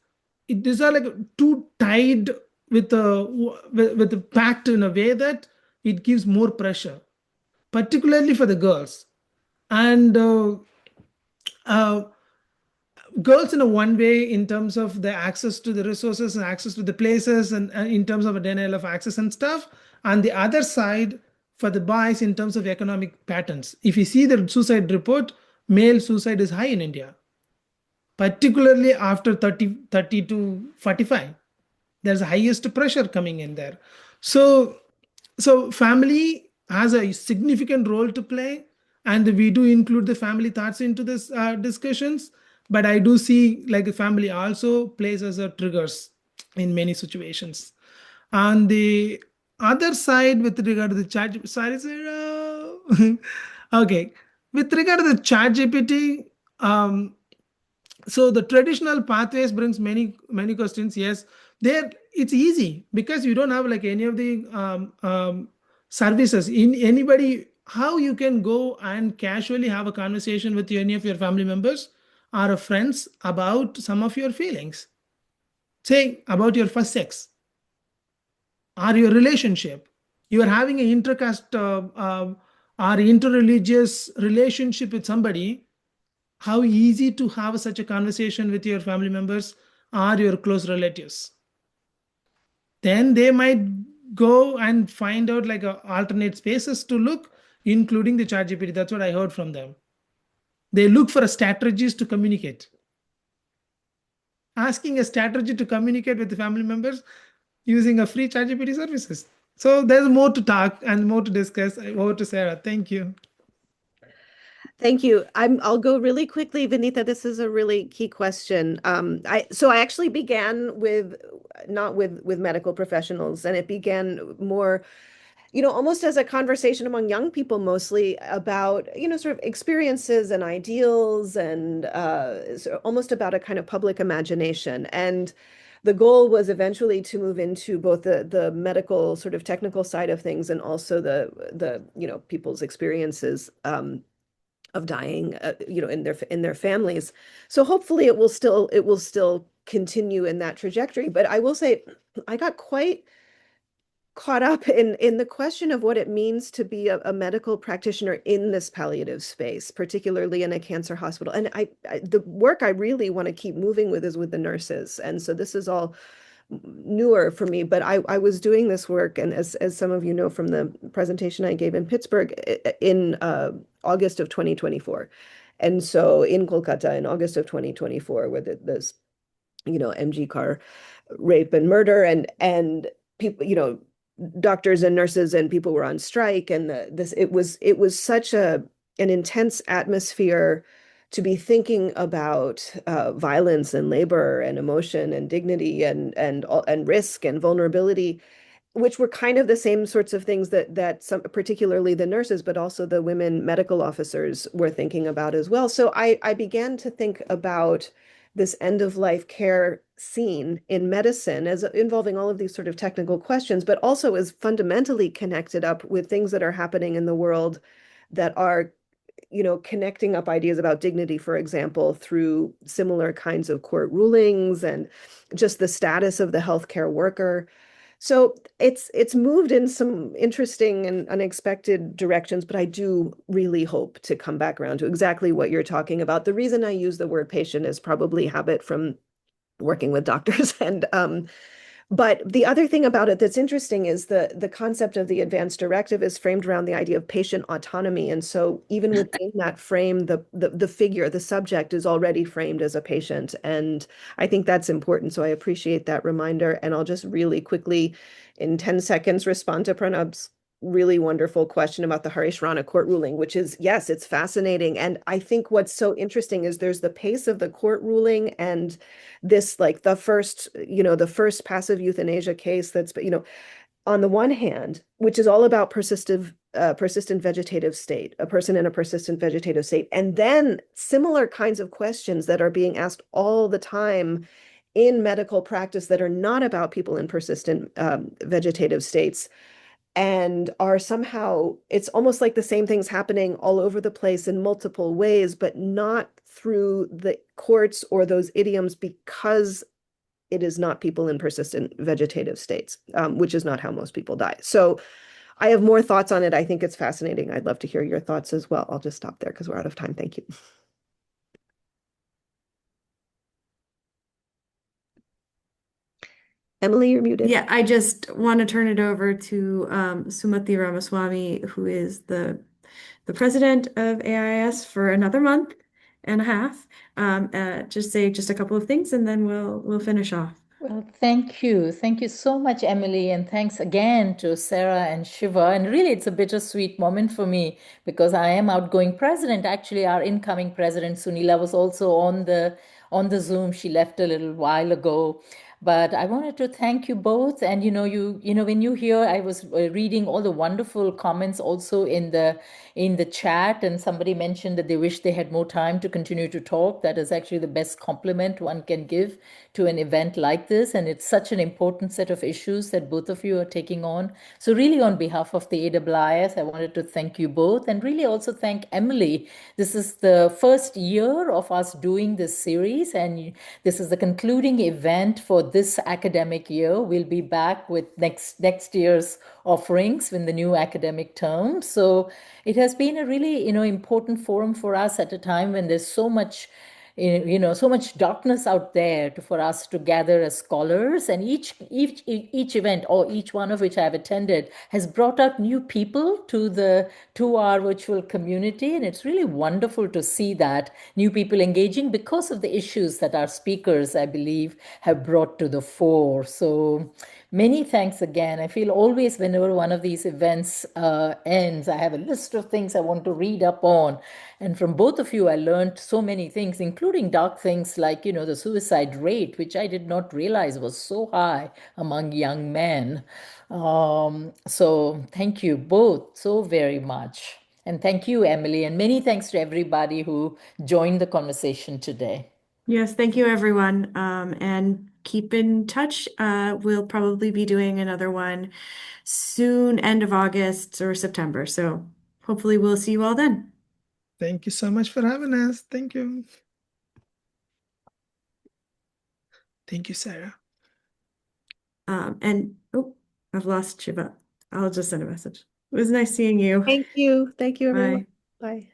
these are like too tied with the pact in a way that it gives more pressure, particularly for the girls. And uh, girls in a one way in terms of the access to the resources and access to the places and in terms of a denial of access and stuff. On the other side, for the boys in terms of economic patterns. If you see the suicide report, male suicide is high in India, particularly after 30 to 45. There's the highest pressure coming in there. So family has a significant role to play, and we do include the family thoughts into this discussions. But I do see like the family also plays as a triggers in many situations. On the other side, with regard to the chat, sorry, sir. Okay, with regard to the chat GPT, so the traditional pathways brings many questions. Yes, there it's easy because you don't have like any of the services in anybody. How you can go and casually have a conversation with any of your family members or friends about some of your feelings, say about your first sex or your relationship. You are having an intercaste or interreligious relationship with somebody. How easy to have such a conversation with your family members or your close relatives. Then they might go and find out like alternate spaces to look, including the ChatGPT. That's what I heard from them. They look for strategies to communicate. Asking a strategy to communicate with the family members using a free ChatGPT services. So there's more to talk and more to discuss. Over to Sarah. Thank you. Thank you. I'll go really quickly, Vinita. This is a really key question. I actually began with not with medical professionals, and it began more, almost as a conversation among young people, mostly about, sort of experiences and ideals, and almost about a kind of public imagination. And the goal was eventually to move into both the medical sort of technical side of things and also the people's experiences of dying, in their families. So hopefully it will still continue in that trajectory. But I will say, I got quite caught up in the question of what it means to be a medical practitioner in this palliative space, particularly in a cancer hospital. And the work I really want to keep moving with is with the nurses. And so this is all newer for me, but I was doing this work, and as some of you know from the presentation I gave in Pittsburgh in August of 2024. And so in Kolkata in August of 2024, where this MG car rape and murder, and people, doctors and nurses and people were on strike, and it was such an intense atmosphere to be thinking about violence and labor and emotion and dignity and risk and vulnerability, which were kind of the same sorts of things that some, particularly the nurses, but also the women medical officers were thinking about as well. So I began to think about this end of life care scene in medicine as involving all of these sort of technical questions, but also as fundamentally connected up with things that are happening in the world that are connecting up ideas about dignity, for example, through similar kinds of court rulings and just the status of the healthcare worker. So it's moved in some interesting and unexpected directions, but I do really hope to come back around to exactly what you're talking about. The reason I use the word patient is probably habit from working with doctors. And but the other thing about it that's interesting is the concept of the advance directive is framed around the idea of patient autonomy. And so even within that frame, the figure, the subject is already framed as a patient. And I think that's important. So I appreciate that reminder. And I'll just really quickly, in 10 seconds, respond to Pranab's really wonderful question about the Harish Rana court ruling, which is, yes, it's fascinating. And I think what's so interesting is there's the pace of the court ruling and this, like the first passive euthanasia case that's, on the one hand, which is all about persistent vegetative state, a person in a persistent vegetative state, and then similar kinds of questions that are being asked all the time in medical practice that are not about people in persistent vegetative states and are somehow, it's almost like the same things happening all over the place in multiple ways, but not through the courts or those idioms because it is not people in persistent vegetative states, which is not how most people die. So I have more thoughts on it. I think it's fascinating. I'd love to hear your thoughts as well. I'll just stop there because we're out of time. Thank you. Emily, you're muted. Yeah, I just want to turn it over to Sumati Ramaswamy, who is the president of AIIS for another month and a half. Just say just a couple of things and then we'll finish off. Well, thank you. Thank you so much, Emily. And thanks again to Sarah and Shiva. And really, it's a bittersweet moment for me because I am outgoing president. Actually, our incoming president, Sunila, was also on the Zoom. She left a little while ago. But I wanted to thank you both. And when you hear, I was reading all the wonderful comments also in the chat, and somebody mentioned that they wish they had more time to continue to talk. That is actually the best compliment one can give to an event like this, and it's such an important set of issues that both of you are taking on. So really, on behalf of the AIIS, I wanted to thank you both, and really also thank Emily. This is the first year of us doing this series, and this is the concluding event for this academic year. We'll be back with next year's offerings in the new academic term. So it has been a really important forum for us at a time when there's so much so much darkness out there for us to gather as scholars. And each event, or each one of which I've attended, has brought out new people to our virtual community, and it's really wonderful to see that new people engaging because of the issues that our speakers, I believe, have brought to the fore. So many thanks again. I feel always whenever one of these events ends, I have a list of things I want to read up on. And from both of you, I learned so many things, including dark things like, the suicide rate, which I did not realize was so high among young men. So thank you both so very much. And thank you, Emily, and many thanks to everybody who joined the conversation today. Yes, thank you, everyone. And keep in touch. We'll probably be doing another one soon, end of August or September. So hopefully we'll see you all then. Thank you so much for having us. Thank you. Thank you, Sarah. And oh, I've lost Shiva. I'll just send a message. It was nice seeing you. Thank you. Thank you, everyone. Bye. Bye.